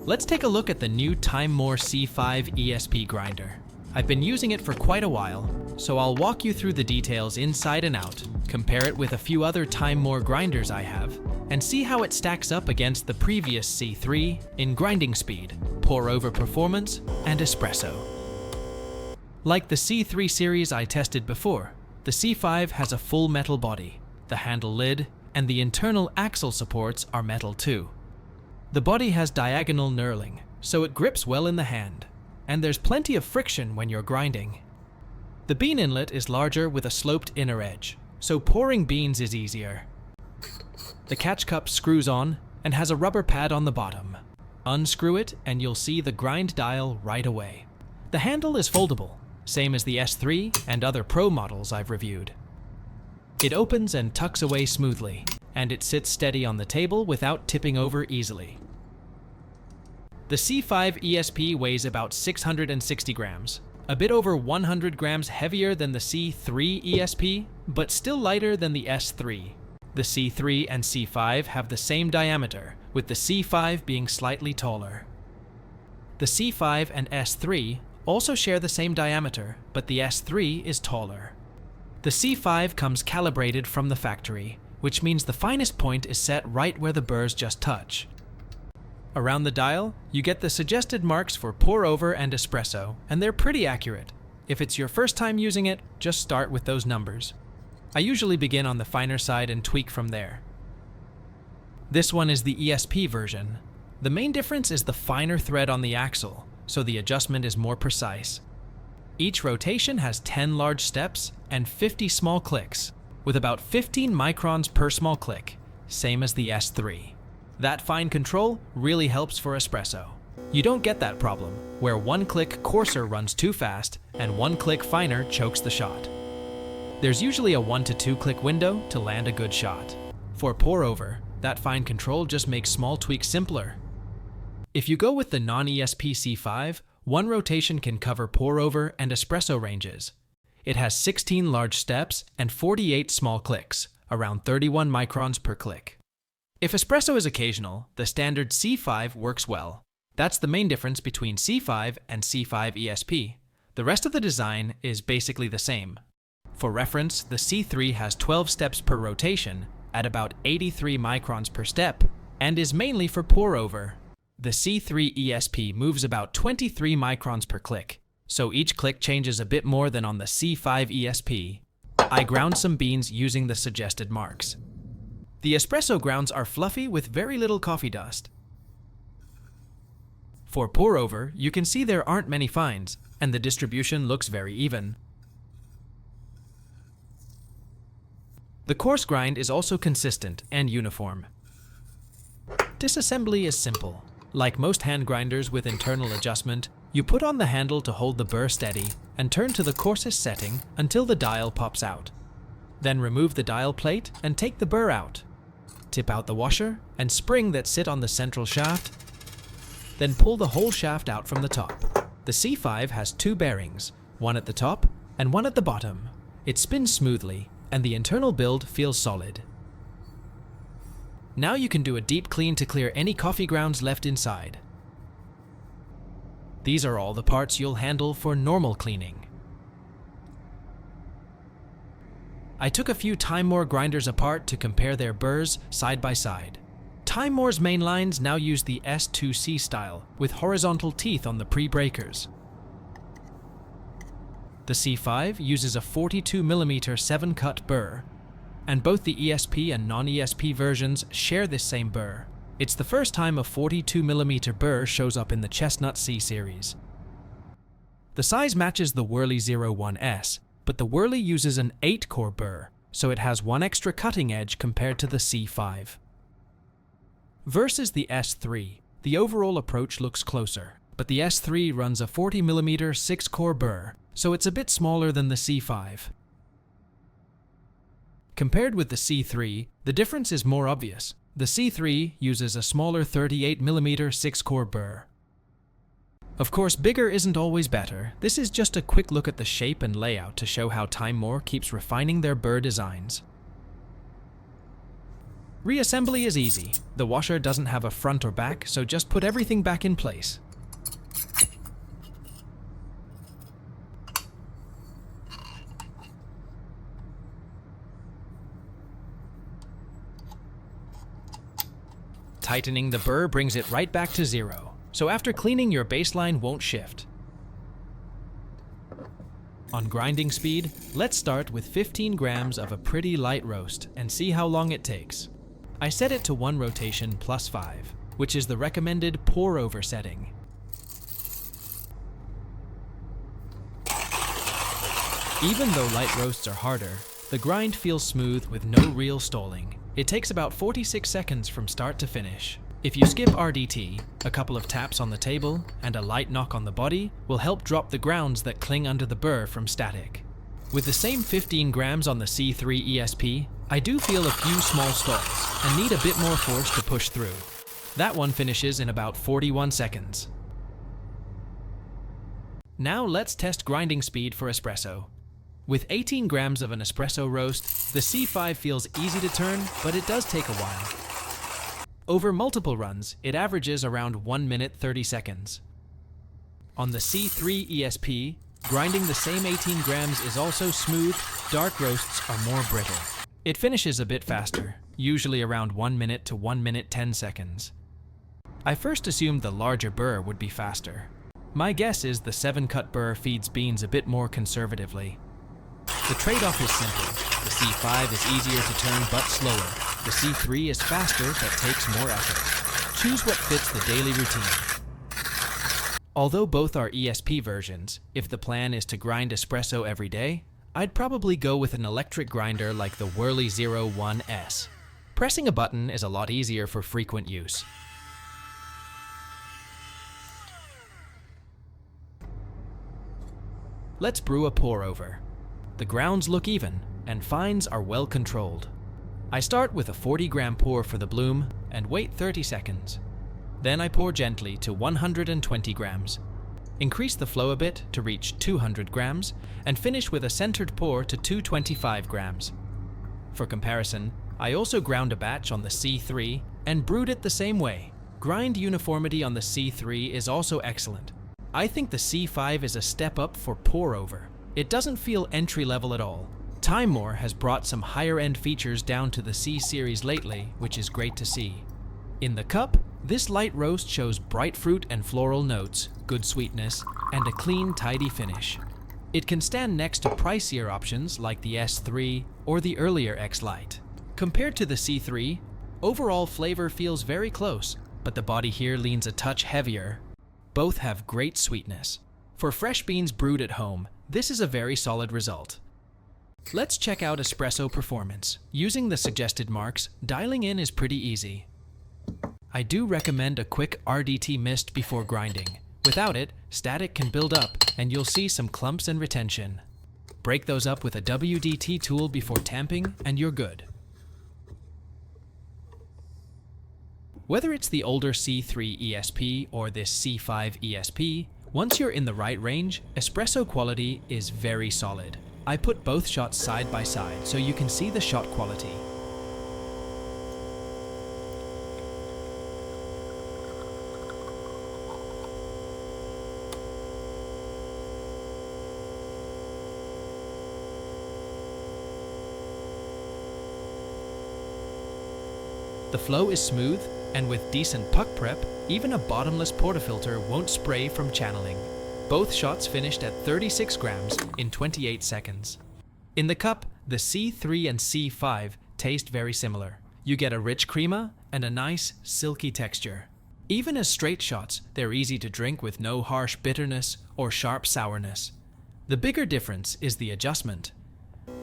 Let's take a look at the new Timemore C5 ESP grinder. I've been using it for quite a while, so I'll walk you through the details inside and out, compare it with a few other Timemore grinders I have, and see how it stacks up against the previous C3 in grinding speed, pour-over performance, and espresso. Like the C3 series I tested before, the C5 has a full metal body, the handle lid, and the internal axle supports are metal too. The body has diagonal knurling, so it grips well in the hand, and there's plenty of friction when you're grinding. The bean inlet is larger with a sloped inner edge, so pouring beans is easier. The catch cup screws on and has a rubber pad on the bottom. Unscrew it and you'll see the grind dial right away. The handle is foldable, same as the S3 and other Pro models I've reviewed. It opens and tucks away smoothly, and it sits steady on the table without tipping over easily. The C5 ESP weighs about 660 grams, a bit over 100 grams heavier than the C3 ESP, but still lighter than the S3. The C3 and C5 have the same diameter, with the C5 being slightly taller. The C5 and S3 also share the same diameter, but the S3 is taller. The C5 comes calibrated from the factory, which means the finest point is set right where the burrs just touch. Around the dial, you get the suggested marks for pour-over and espresso, and they're pretty accurate. If it's your first time using it, just start with those numbers. I usually begin on the finer side and tweak from there. This one is the ESP version. The main difference is the finer thread on the axle, so the adjustment is more precise. Each rotation has 10 large steps and 50 small clicks, with about 15 microns per small click, same as the S3. That fine control really helps for espresso. You don't get that problem, where one click coarser runs too fast and one click finer chokes the shot. There's usually a 1 to 2 click window to land a good shot. For pour-over, that fine control just makes small tweaks simpler. If you go with the non-ESP C5, one rotation can cover pour-over and espresso ranges. It has 16 large steps and 48 small clicks, around 31 microns per click. If espresso is occasional, the standard C5 works well. That's the main difference between C5 and C5 ESP. The rest of the design is basically the same. For reference, the C3 has 12 steps per rotation at about 83 microns per step and is mainly for pour-over. The C3 ESP moves about 23 microns per click, so each click changes a bit more than on the C5 ESP. I ground some beans using the suggested marks. The espresso grounds are fluffy with very little coffee dust. For pour-over, you can see there aren't many fines, and the distribution looks very even. The coarse grind is also consistent and uniform. Disassembly is simple. Like most hand grinders with internal adjustment, you put on the handle to hold the burr steady and turn to the coarsest setting until the dial pops out. Then remove the dial plate and take the burr out. Tip out the washer and spring that sit on the central shaft, then pull the whole shaft out from the top. The C5 has two bearings, one at the top and one at the bottom. It spins smoothly, and the internal build feels solid. Now you can do a deep clean to clear any coffee grounds left inside. These are all the parts you'll handle for normal cleaning. I took a few Timemore grinders apart to compare their burrs side by side. Timemore's main lines now use the S2C style with horizontal teeth on the pre-breakers. The C5 uses a 42mm 7-cut burr, and both the ESP and non-ESP versions share this same burr. It's the first time a 42mm burr shows up in the Chestnut C series. The size matches the Whirly 01S, but the Whirly uses an 8-core burr, so it has one extra cutting edge compared to the C5. Versus the S3, the overall approach looks closer, but the S3 runs a 40mm 6-core burr, so it's a bit smaller than the C5. Compared with the C3, the difference is more obvious. The C3 uses a smaller 38mm 6-core burr. Of course, bigger isn't always better. This is just a quick look at the shape and layout to show how Timemore keeps refining their burr designs. Reassembly is easy. The washer doesn't have a front or back, so just put everything back in place. Tightening the burr brings it right back to zero, so after cleaning, your baseline won't shift. On grinding speed, let's start with 15 grams of a pretty light roast and see how long it takes. I set it to 1 rotation plus 5, which is the recommended pour-over setting. Even though light roasts are harder, the grind feels smooth with no real stalling. It takes about 46 seconds from start to finish. If you skip RDT, a couple of taps on the table and a light knock on the body will help drop the grounds that cling under the burr from static. With the same 15 grams on the C5 ESP, I do feel a few small stalls and need a bit more force to push through. That one finishes in about 41 seconds. Now let's test grinding speed for espresso. With 18 grams of an espresso roast, the C5 feels easy to turn, but it does take a while. Over multiple runs, it averages around 1 minute 30 seconds. On the C5 ESP, grinding the same 18 grams is also smooth, dark roasts are more brittle. It finishes a bit faster, usually around 1 minute to 1 minute 10 seconds. I first assumed the larger burr would be faster. My guess is the 7-cut burr feeds beans a bit more conservatively. The trade-off is simple. The C5 is easier to turn but slower. The C3 is faster but takes more effort. Choose what fits the daily routine. Although both are ESP versions, if the plan is to grind espresso every day, I'd probably go with an electric grinder like the Whirly 01S. Pressing a button is a lot easier for frequent use. Let's brew a pour-over. The grounds look even, and fines are well controlled. I start with a 40-gram pour for the bloom and wait 30 seconds. Then I pour gently to 120 grams. Increase the flow a bit to reach 200 grams and finish with a centered pour to 225 grams. For comparison, I also ground a batch on the C3 and brewed it the same way. Grind uniformity on the C3 is also excellent. I think the C5 is a step up for pour-over. It doesn't feel entry-level at all. Timemore has brought some higher-end features down to the C series lately, which is great to see. In the cup, this light roast shows bright fruit and floral notes, good sweetness, and a clean, tidy finish. It can stand next to pricier options like the S3 or the earlier X Lite. Compared to the C3, overall flavor feels very close, but the body here leans a touch heavier. Both have great sweetness. For fresh beans brewed at home, this is a very solid result. Let's check out espresso performance. Using the suggested marks, dialing in is pretty easy. I do recommend a quick RDT mist before grinding. Without it, static can build up and you'll see some clumps and retention. Break those up with a WDT tool before tamping and you're good. Whether it's the older C5 ESP or this C5 ESP, once you're in the right range, espresso quality is very solid. I put both shots side by side so you can see the shot quality. The flow is smooth, and with decent puck prep, even a bottomless portafilter won't spray from channeling. Both shots finished at 36 grams in 28 seconds. In the cup, the C3 and C5 taste very similar. You get a rich crema and a nice, silky texture. Even as straight shots, they're easy to drink with no harsh bitterness or sharp sourness. The bigger difference is the adjustment.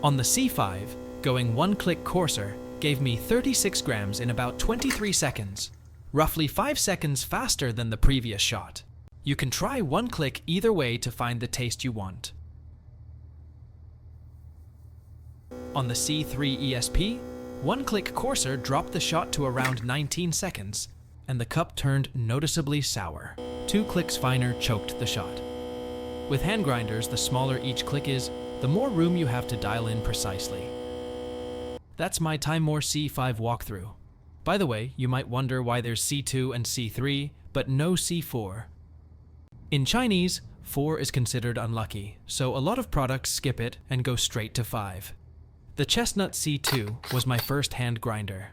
On the C5, going one click coarser gave me 36 grams in about 23 seconds, roughly 5 seconds faster than the previous shot. You can try one click either way to find the taste you want. On the C5 ESP, one click coarser dropped the shot to around 19 seconds, and the cup turned noticeably sour. 2 clicks finer choked the shot. With hand grinders, the smaller each click is, the more room you have to dial in precisely. That's my Timemore C5 walkthrough. By the way, you might wonder why there's C2 and C3, but no C4. In Chinese, 4 is considered unlucky, so a lot of products skip it and go straight to 5. The Chestnut C2 was my first hand grinder.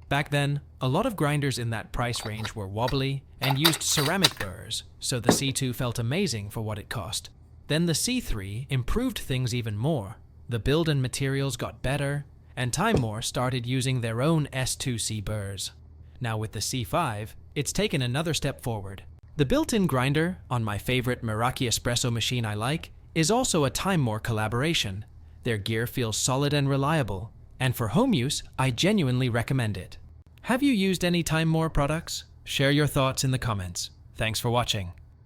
Back then, a lot of grinders in that price range were wobbly and used ceramic burrs, so the C2 felt amazing for what it cost. Then the C3 improved things even more. The build and materials got better, and Timemore started using their own S2C burrs. Now with the C5, it's taken another step forward. The built-in grinder on my favorite Meraki espresso machine I like is also a Timemore collaboration. Their gear feels solid and reliable, and for home use, I genuinely recommend it. Have you used any Timemore products? Share your thoughts in the comments. Thanks for watching.